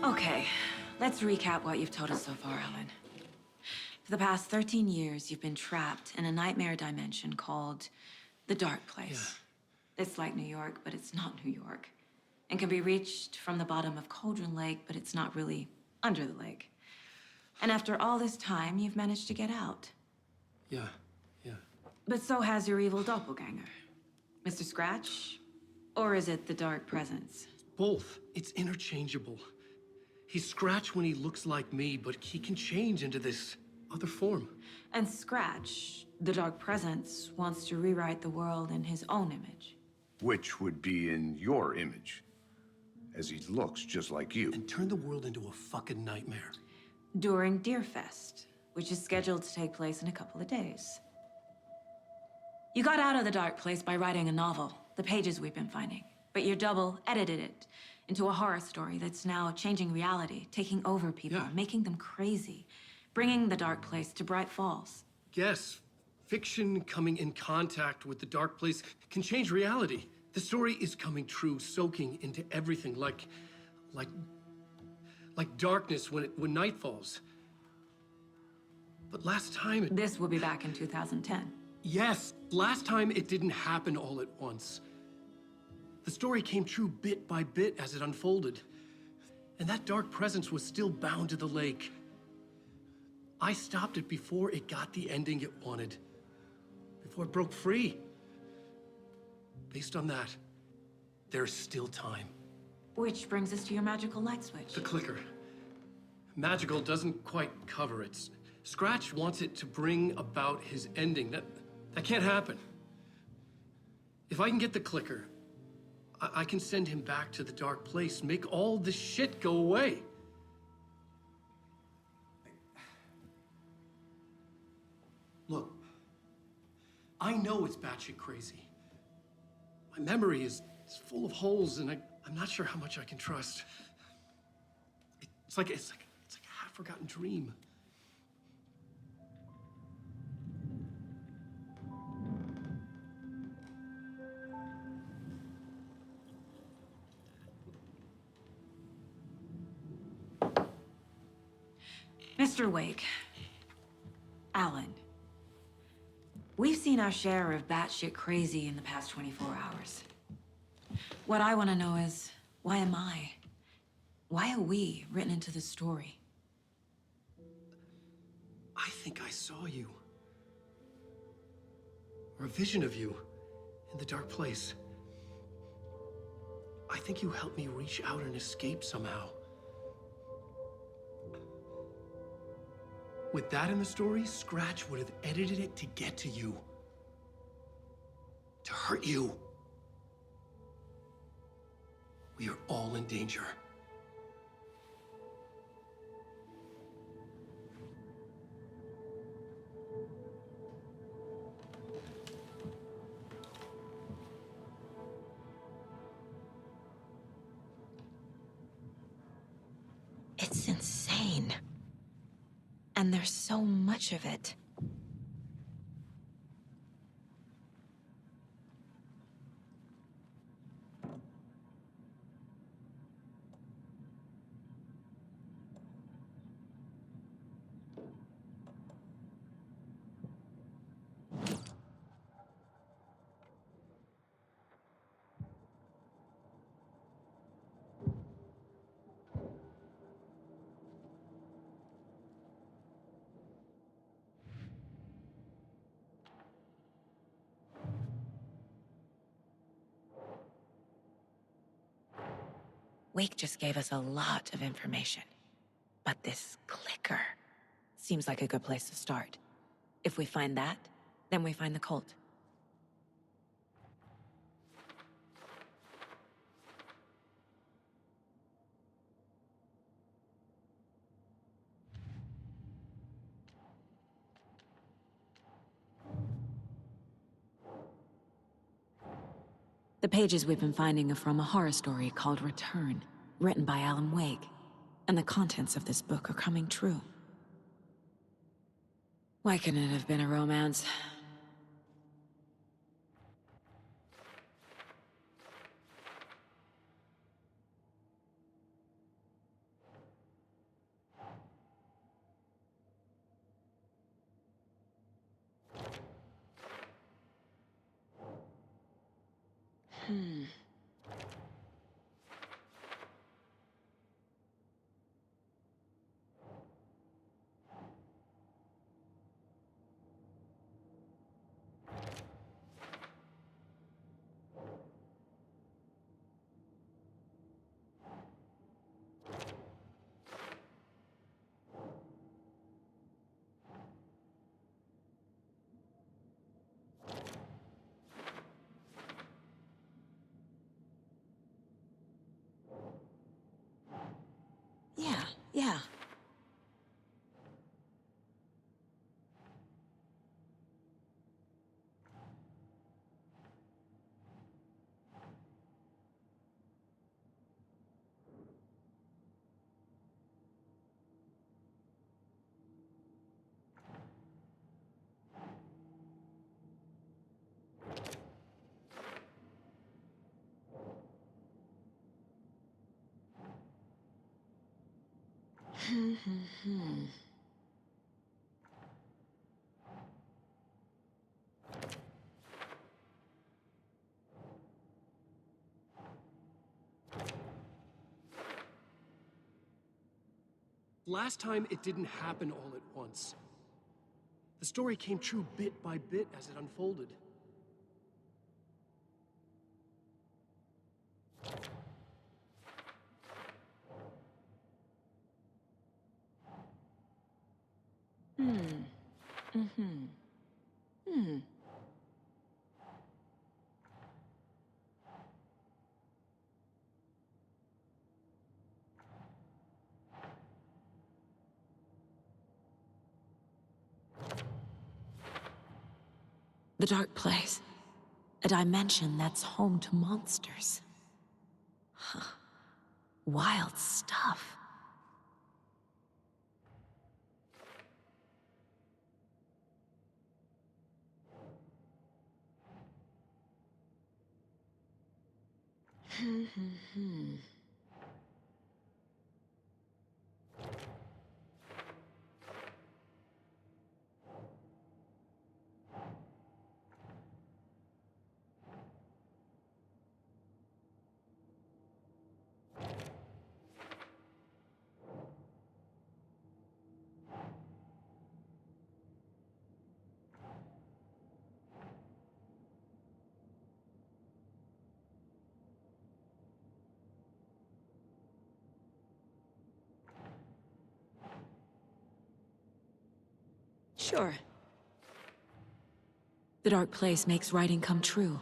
Okay, let's recap what you've told us so far, Alan. For the past 13 years, you've been trapped in a nightmare dimension called the Dark Place. Yeah. It's like New York, but it's not New York. And can be reached from the bottom of Cauldron Lake, but it's not really under the lake. And after all this time, you've managed to get out. Yeah. But so has your evil doppelganger. Mr. Scratch? Or is it the Dark Presence? Both. It's interchangeable. He's Scratch when he looks like me, but he can change into this other form. And Scratch, the Dark Presence, wants to rewrite the world in his own image. Which would be in your image, as he looks just like you. And turn the world into a fucking nightmare. During Deerfest, which is scheduled to take place in a couple of days. You got out of the Dark Place by writing a novel, the pages we've been finding. But your double edited it into a horror story that's now changing reality, taking over people, making them crazy, bringing the Dark Place to Bright Falls. Yes, fiction coming in contact with the Dark Place can change reality. The story is coming true, soaking into everything, like darkness when night falls. But last time This will be back in 2010. Yes, last time it didn't happen all at once. The story came true bit by bit as it unfolded. And that dark presence was still bound to the lake. I stopped it before it got the ending it wanted. Before it broke free. Based on that, there's still time. Which brings us to your magical light switch. The clicker. Magical doesn't quite cover it. Scratch wants it to bring about his ending. That can't happen. If I can get the clicker, I can send him back to the Dark Place, make all this shit go away. Look, I know it's batshit crazy. My memory is full of holes, and I'm not sure how much I can trust. It's like a half-forgotten dream. Mr. Wake, Alan, we've seen our share of batshit crazy in the past 24 hours. What I want to know is, why am I? Why are we written into the story? I think I saw you. Or a vision of you in the Dark Place. I think you helped me reach out and escape somehow. With that in the story, Scratch would have edited it to get to you. To hurt you. We are all in danger. It's insane. And there's so much of it. Wake just gave us a lot of information. But this clicker seems like a good place to start. If we find that, then we find the cult. The pages we've been finding are from a horror story called Return, written by Alan Wake. And the contents of this book are coming true. Why couldn't it have been a romance? Last time, it didn't happen all at once. The story came true bit by bit as it unfolded. The dark place. A dimension that's home to monsters. Wild stuff. Sure. The dark place makes writing come true,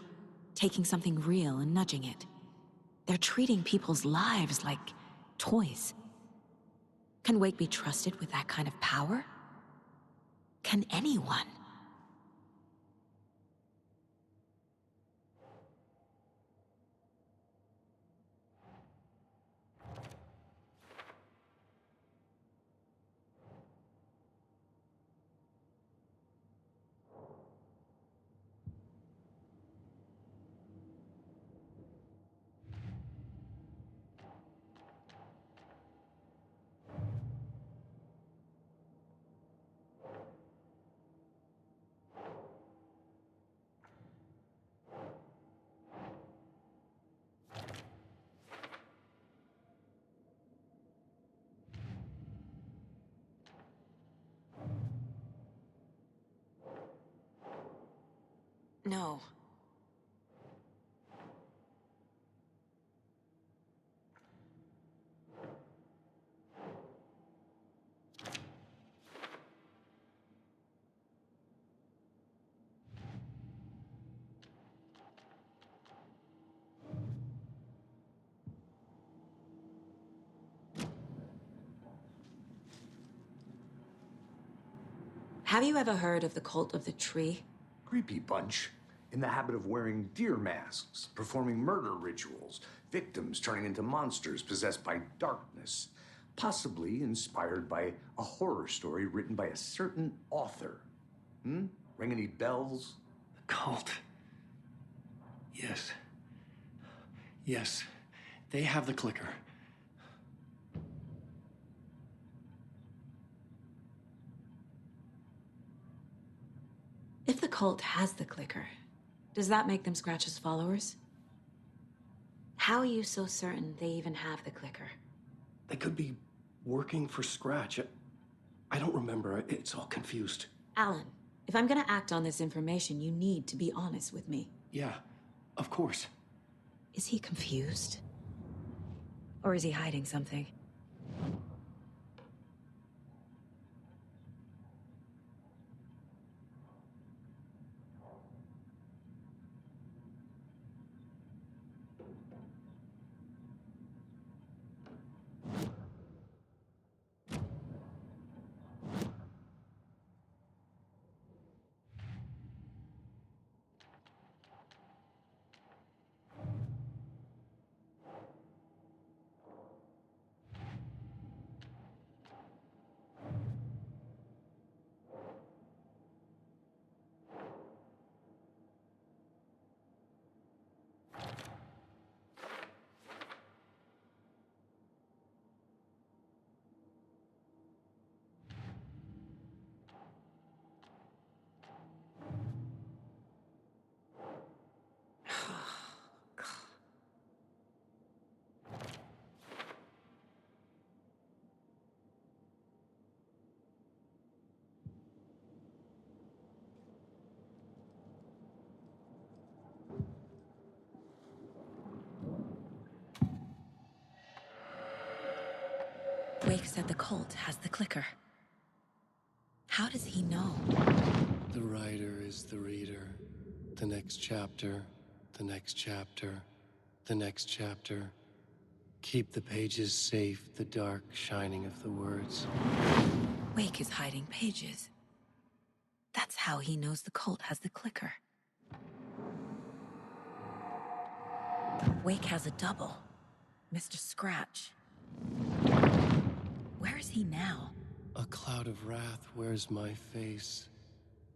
taking something real and nudging it. They're treating people's lives like toys. Can Wake be trusted with that kind of power? Can anyone? No. Have you ever heard of the Cult of the Tree? Creepy bunch. In the habit of wearing deer masks, performing murder rituals, victims turning into monsters possessed by darkness, possibly inspired by a horror story written by a certain author. Ring any bells? The cult. Yes. Yes. They have the clicker. If the cult has the clicker, does that make them Scratch's followers? How are you so certain they even have the clicker? They could be working for Scratch. I don't remember. It's all confused. Alan, if I'm gonna act on this information, you need to be honest with me. Yeah, of course. Is he confused? Or is he hiding something? Wake said the cult has the clicker. How does he know? The writer is the reader. The next chapter, the next chapter, the next chapter. Keep the pages safe, the dark shining of the words. Wake is hiding pages. That's how he knows the cult has the clicker. Wake has a double. Mr. Scratch. Where is he now? A cloud of wrath wears my face.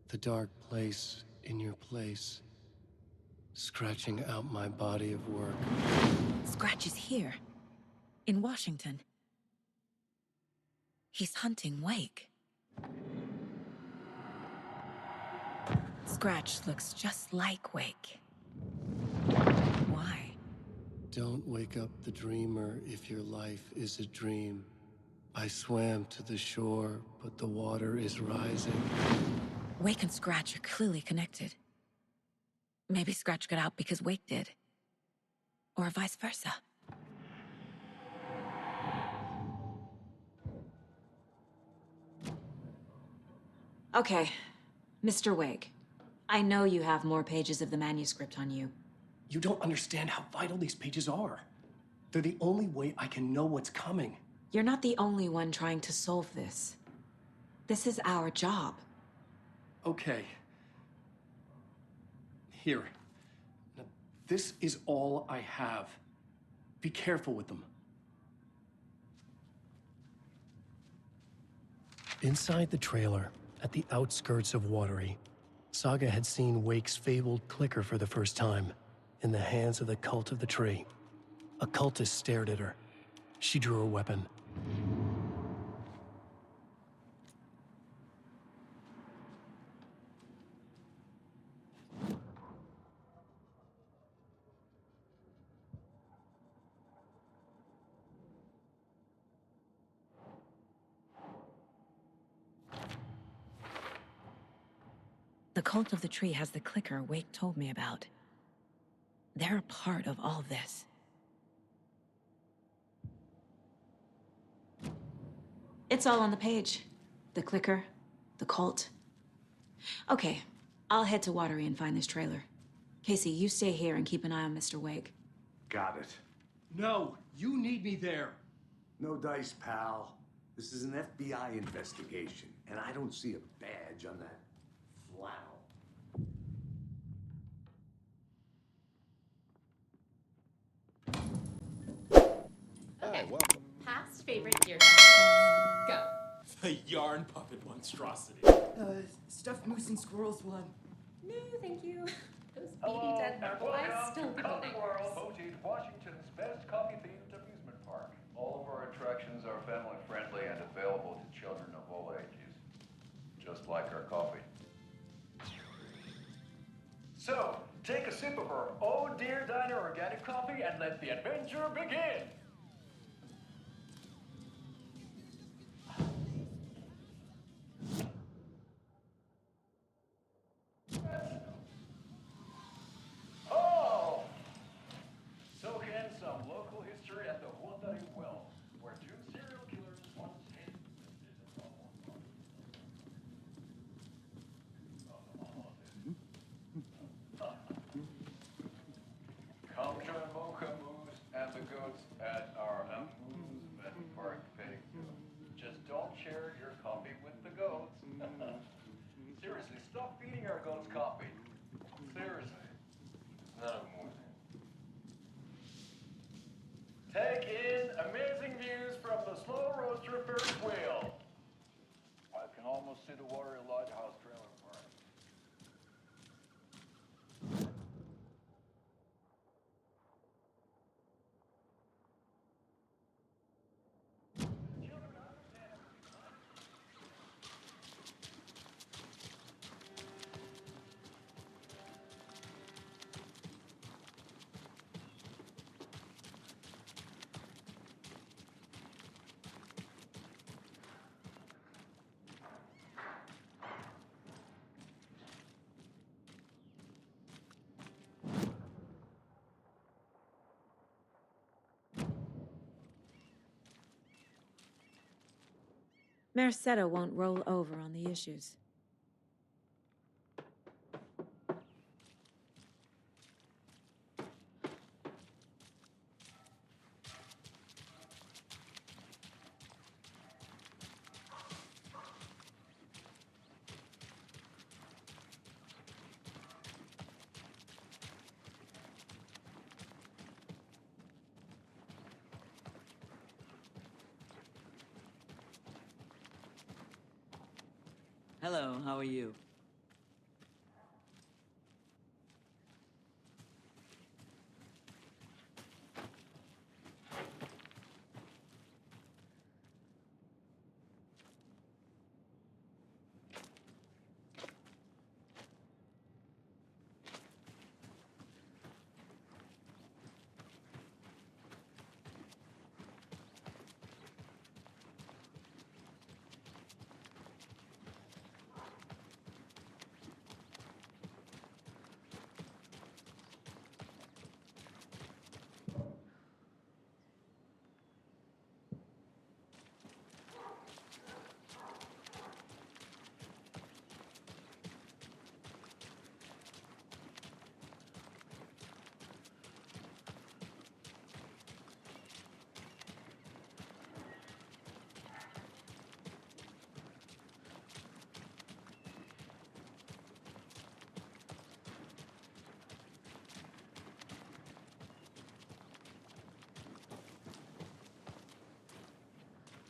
The dark place in your place. Scratching out my body of work. Scratch is here. In Washington. He's hunting Wake. Scratch looks just like Wake. Why? Don't wake up the dreamer if your life is a dream. I swam to the shore, but the water is rising. Wake and Scratch are clearly connected. Maybe Scratch got out because Wake did. Or vice versa. Okay, Mr. Wake. I know you have more pages of the manuscript on you. You don't understand how vital these pages are. They're the only way I can know what's coming. You're not the only one trying to solve this. This is our job. Okay. Here. Now, this is all I have. Be careful with them. Inside the trailer, at the outskirts of Watery, Saga had seen Wake's fabled clicker for the first time, in the hands of the Cult of the Tree. A cultist stared at her. She drew her weapon. The Cult of the Tree has the clicker Wake told me about. They're a part of all this. It's all on the page. The clicker, the cult. Okay, I'll head to Watery and find this trailer. Casey, you stay here and keep an eye on Mr. Wake. Got it. No, you need me there. No dice, pal. This is an FBI investigation, and I don't see a badge on that flannel. Okay. welcome. Past favorite dear Go. The yarn puppet monstrosity. Stuffed moose and squirrels one. No, thank you. Those baby dead knuckle eyes still floating. Voted Washington's best coffee-themed amusement park. All of our attractions are family-friendly and available to children of all ages. Just like our coffee. So, take a sip of our Oh Dear Diner organic coffee and let the adventure begin! Oh! Soak in some local history at the Watery well, where two serial killers once hid the Come join Mocha Moose and the goats at our amusement park pedicure. Just don't share your coffee with the goats. Seriously, stop feeding our goats coffee. Seriously. None of them would. Take in amazing views from the slow roaster Ferris wheel. I can almost see the Watery Lighthouse trailer park. Merced won't roll over on the issues. Hello, how are you?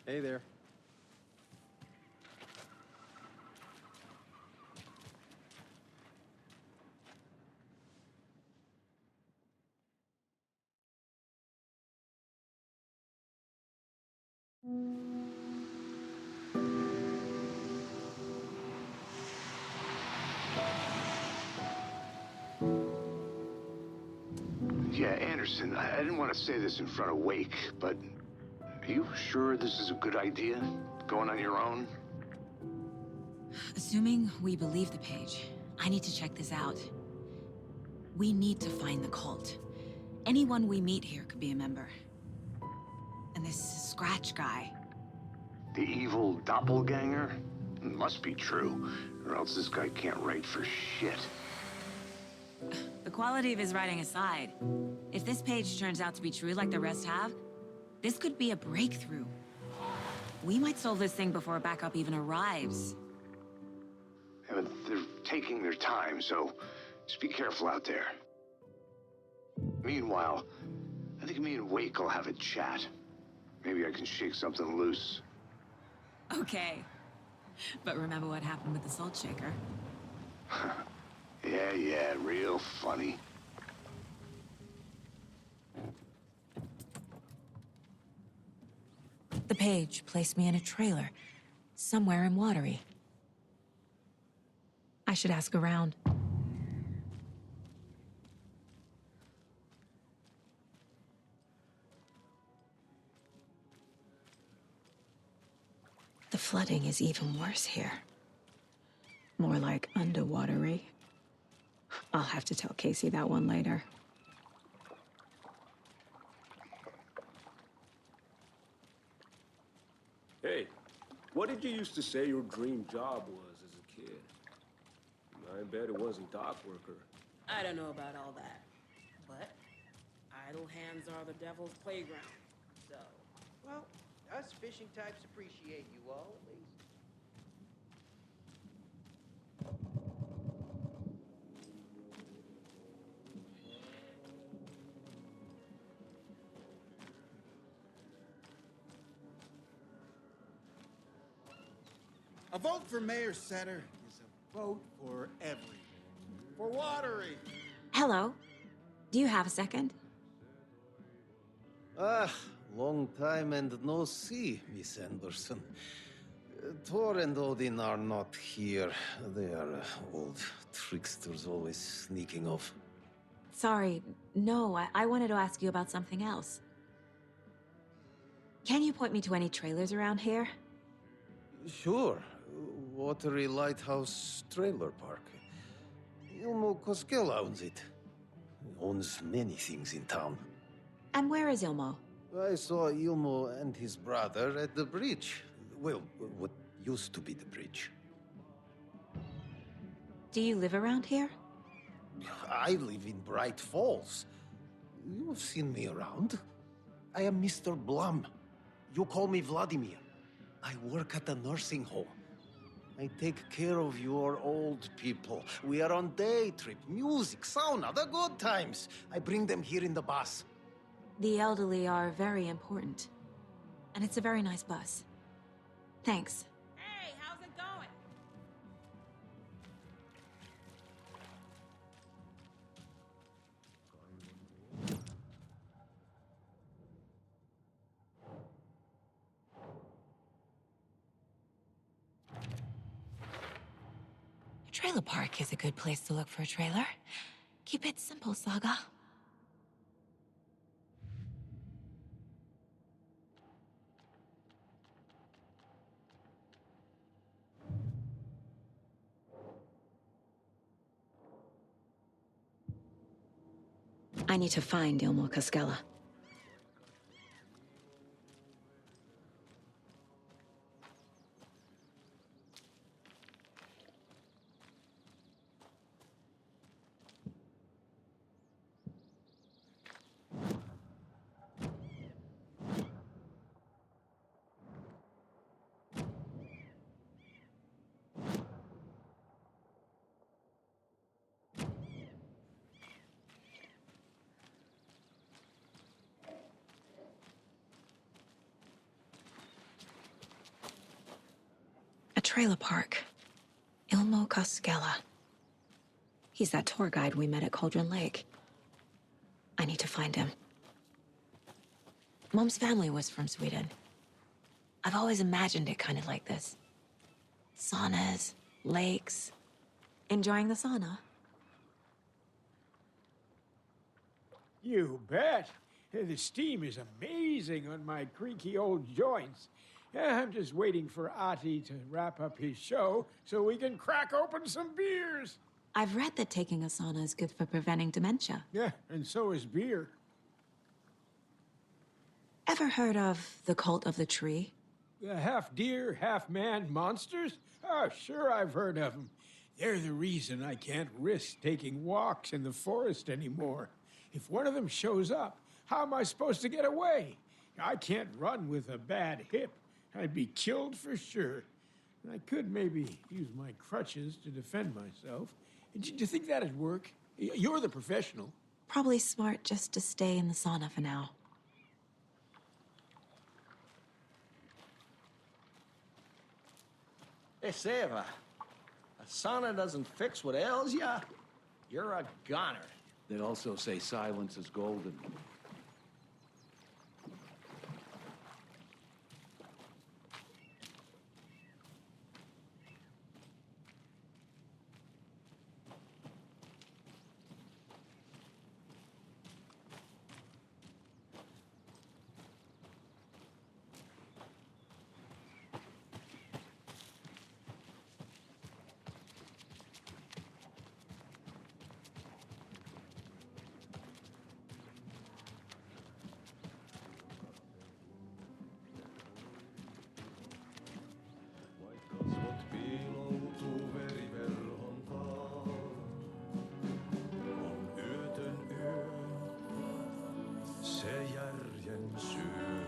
Hey there. Yeah, Anderson, I didn't want to say this in front of Wake, but are you sure this is a good idea? Going on your own? Assuming we believe the page, I need to check this out. We need to find the cult. Anyone we meet here could be a member. And this Scratch guy. The evil doppelganger? Must be true, or else this guy can't write for shit. The quality of his writing aside, if this page turns out to be true like the rest have, this could be a breakthrough. We might solve this thing before a backup even arrives. Yeah, but they're taking their time, so just be careful out there. Meanwhile, I think me and Wake will have a chat. Maybe I can shake something loose. Okay. But remember what happened with the salt shaker? Yeah, real funny. The page placed me in a trailer, somewhere in Watery. I should ask around. The flooding is even worse here. More like underwatery. I'll have to tell Casey that one later. Hey, what did you used to say your dream job was as a kid? I bet it wasn't dock worker. I don't know about all that. But idle hands are the devil's playground. So, Well, us fishing types appreciate you all, at least. A vote for Mayor Setter is a vote for everything. For Watery. Hello. Do you have a second? Ah, long time and no see, Miss Anderson. Thor and Odin are not here. They are old tricksters always sneaking off. Sorry, no, I wanted to ask you about something else. Can you point me to any trailers around here? Sure. Watery Lighthouse Trailer Park. Koskela owns it. Owns many things in town. And where is Ilmo? I saw Ilmo and his brother at the bridge. Well, what used to be the bridge. Do you live around here? I live in Bright Falls. You've seen me around. I am Mr. Blum. You call me Vladimir. I work at a nursing home. I take care of your old people. We are on day trip, music, sauna, the good times. I bring them here in the bus. The elderly are very important. And it's a very nice bus. Thanks. Hey, how's it going? A trailer park is a good place to look for a trailer. Keep it simple, Saga. I need to find Ilmo Koskela. A trailer park. Ilmo Koskela. He's that tour guide we met at Cauldron Lake. I need to find him. Mom's family was from Sweden. I've always imagined it kind of like this. Saunas, lakes. Enjoying the sauna? You bet. The steam is amazing on my creaky old joints. I'm just waiting for Ati to wrap up his show so we can crack open some beers. I've read that taking a sauna is good for preventing dementia. Yeah, and so is beer. Ever heard of the cult of the tree? The half deer, half man monsters? Oh, sure I've heard of them. They're the reason I can't risk taking walks in the forest anymore. If one of them shows up, how am I supposed to get away? I can't run with a bad hip. I'd be killed for sure. I could maybe use my crutches to defend myself. Do you think that'd work? You're the professional. Probably smart just to stay in the sauna for now. Hey, Seva, a sauna doesn't fix what ails ya. You're a goner. They also say silence is golden.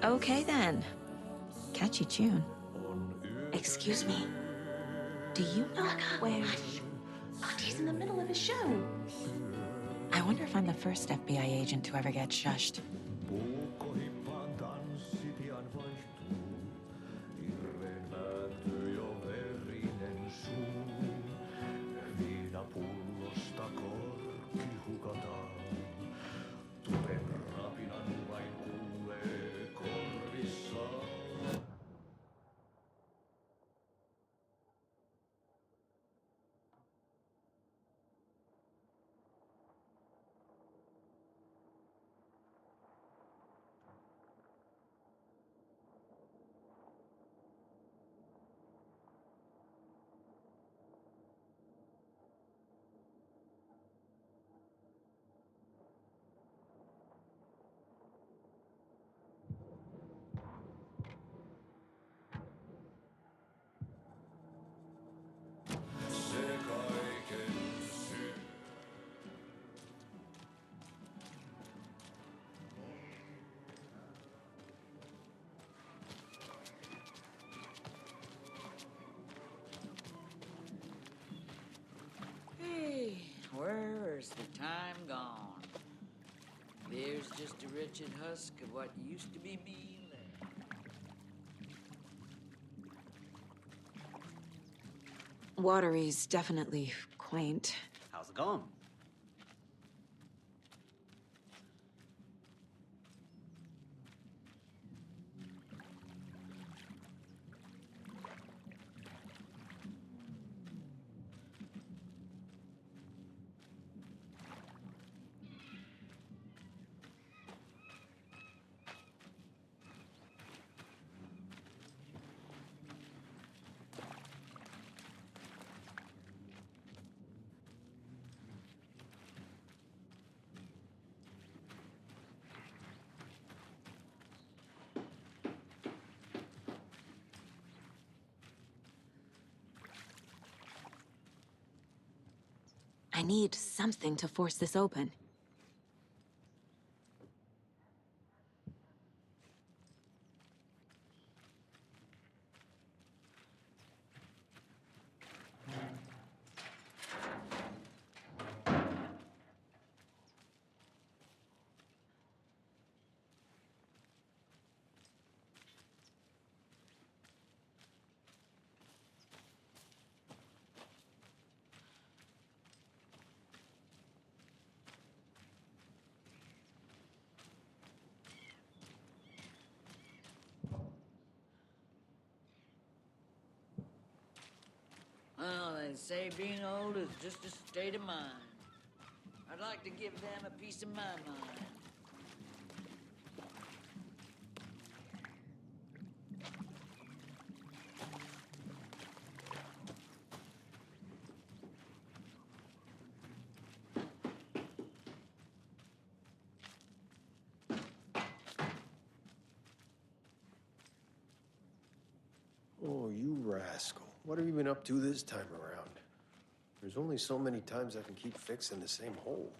Okay then. Catchy tune. Excuse me. Do you know where... He's in the middle of his show. I wonder if I'm the first FBI agent to ever get shushed. time gone. There's just a wretched husk of what used to be me left. Watery's definitely quaint. How's it going? I need something to force this open. Well, they say being old is just a state of mind. I'd like to give them a piece of my mind. Oh, you rascal. What have you been up to this time around? There's only so many times I can keep fixing the same hole.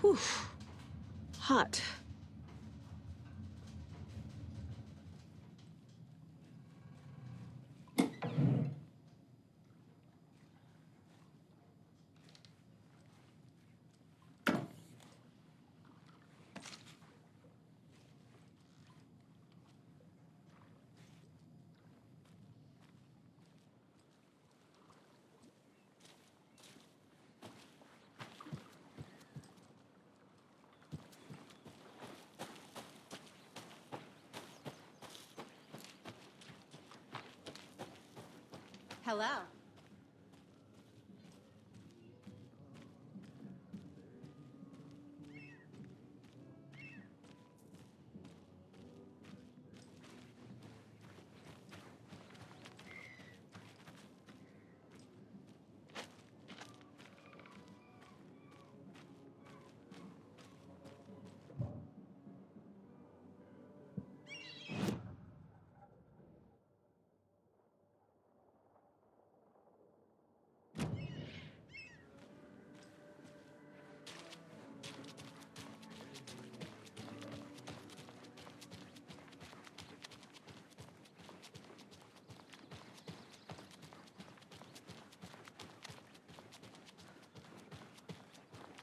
Whew. Hot. Hello.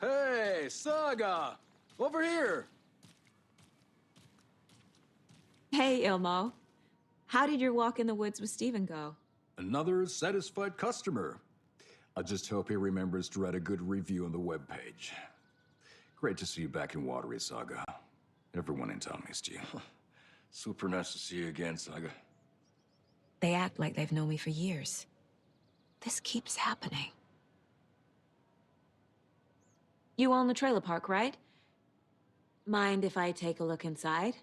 Hey, Saga! Over here! Hey, Ilmo. How did your walk in the woods with Steven go? Another satisfied customer. I just hope he remembers to write a good review on the webpage. Great to see you back in Watery, Saga. Everyone in town missed you. Super nice to see you again, Saga. They act like they've known me for years. This keeps happening. You own the trailer park, right? Mind if I take a look inside?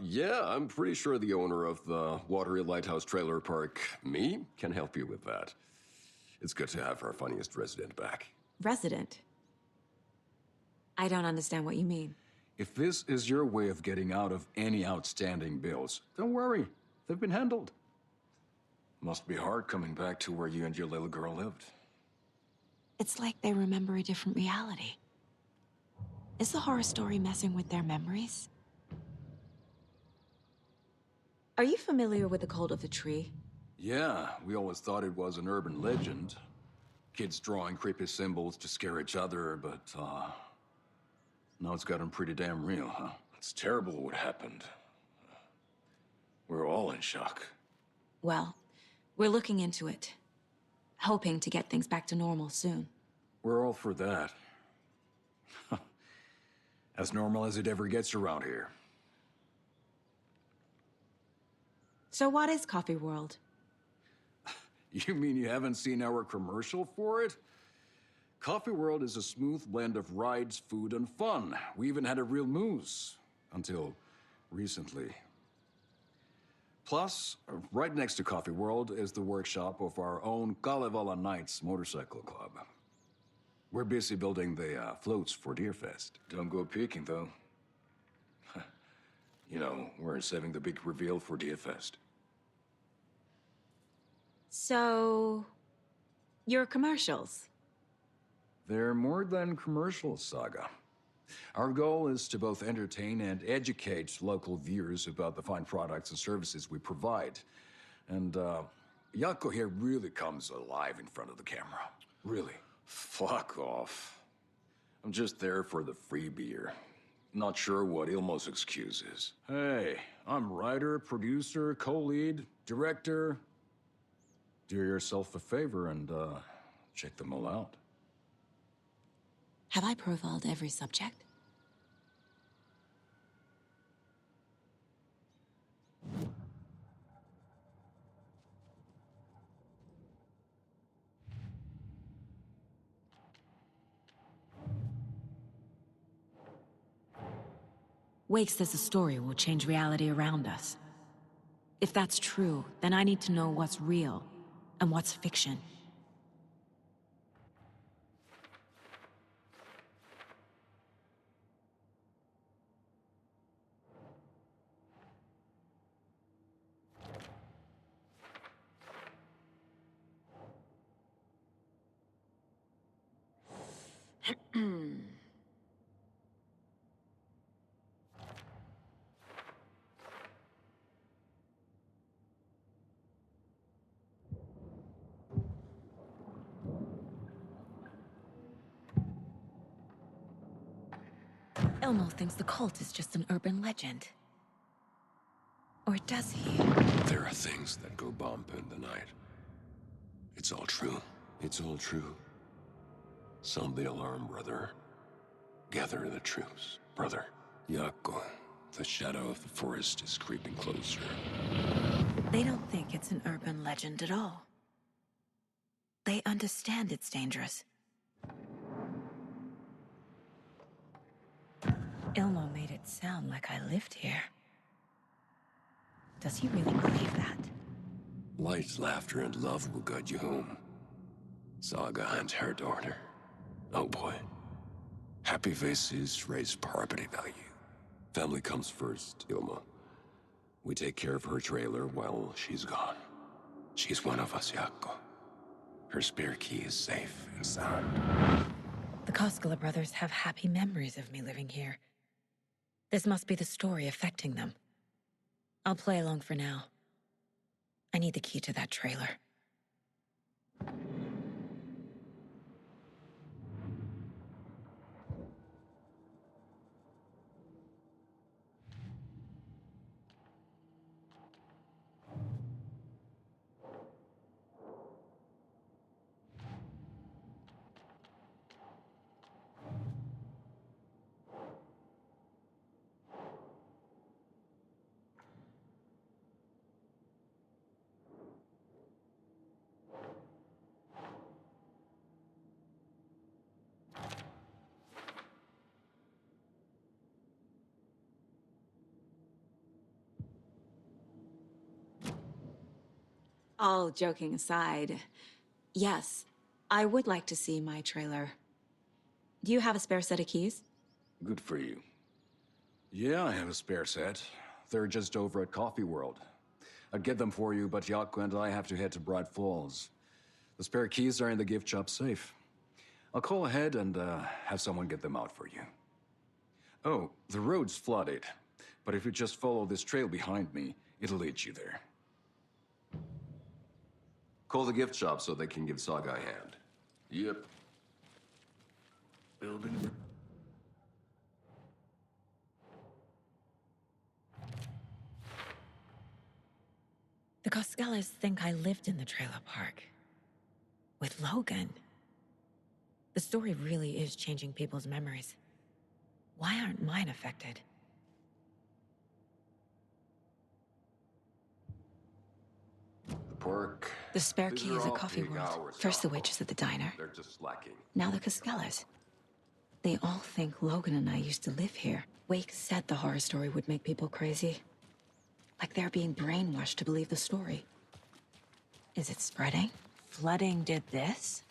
Yeah, I'm pretty sure the owner of the Watery Lighthouse Trailer Park, me, can help you with that. It's good to have our funniest resident back. Resident? I don't understand what you mean. If this is your way of getting out of any outstanding bills, don't worry. They've been handled. Must be hard coming back to where you and your little girl lived. It's like they remember a different reality. Is the horror story messing with their memories? Are you familiar with the cult of the tree? Yeah, we always thought it was an urban legend. Kids drawing creepy symbols to scare each other, but, now it's gotten pretty damn real, huh? It's terrible what happened. We're all in shock. Well, we're looking into it. Hoping to get things back to normal soon. We're all for that. As normal as it ever gets around here. So what is Coffee World? You mean you haven't seen our commercial for it? Coffee World is a smooth blend of rides, food, and fun. We even had a real moose. Until recently. Plus, right next to Coffee World is the workshop of our own Kalevala Knights Motorcycle Club. We're busy building the floats for Deerfest. Don't go peeking, though. You know, we're saving the big reveal for Deerfest. So... your commercials? They're more than commercials, Saga. Our goal is to both entertain and educate local viewers about the fine products and services we provide. And, Yako here really comes alive in front of the camera. Really. Fuck off. I'm just there for the free beer. Not sure what Ilmo's excuse is. Hey, I'm writer, producer, co-lead, director. Do yourself a favor and, check them all out. Have I profiled every subject? Wake says the story will change reality around us. If that's true, then I need to know what's real and what's fiction. Elmo thinks the cult is just an urban legend. Or does he? There are things that go bump in the night. It's all true. It's all true. Sound the alarm, brother. Gather the troops, brother. Yako, the shadow of the forest is creeping closer. They don't think it's an urban legend at all. They understand it's dangerous. Ilmo made it sound like I lived here. Does he really believe that? Light, laughter, and love will guide you home. Saga and her daughter. Oh boy. Happy faces raise property value. Family comes first, Ilma. We take care of her trailer while she's gone. She's one of us, Yako. Her spare key is safe and sound. The Koskela Brothers have happy memories of me living here. This must be the story affecting them. I'll play along for now. I need the key to that trailer. All joking aside, yes, I would like to see my trailer. Do you have a spare set of keys? Good for you. Yeah, I have a spare set. They're just over at Coffee World. I'd get them for you, but Yaku and I have to head to Bright Falls. The spare keys are in the gift shop safe. I'll call ahead and have someone get them out for you. Oh, the road's flooded, but if you just follow this trail behind me, it'll lead you there. Call the gift shop so they can give Saga a hand. Yep. Building. The Koskelas think I lived in the trailer park. With Logan. The story really is changing people's memories. Why aren't mine affected? The park. The spare These key are is at all Coffee peak World. hours, First the Saga. waitress at the diner. They're just slacking. Now the Koskelas. They all think Logan and I used to live here. Wake said the horror story would make people crazy. Like they're being brainwashed to believe the story. Is it spreading? Flooding did this?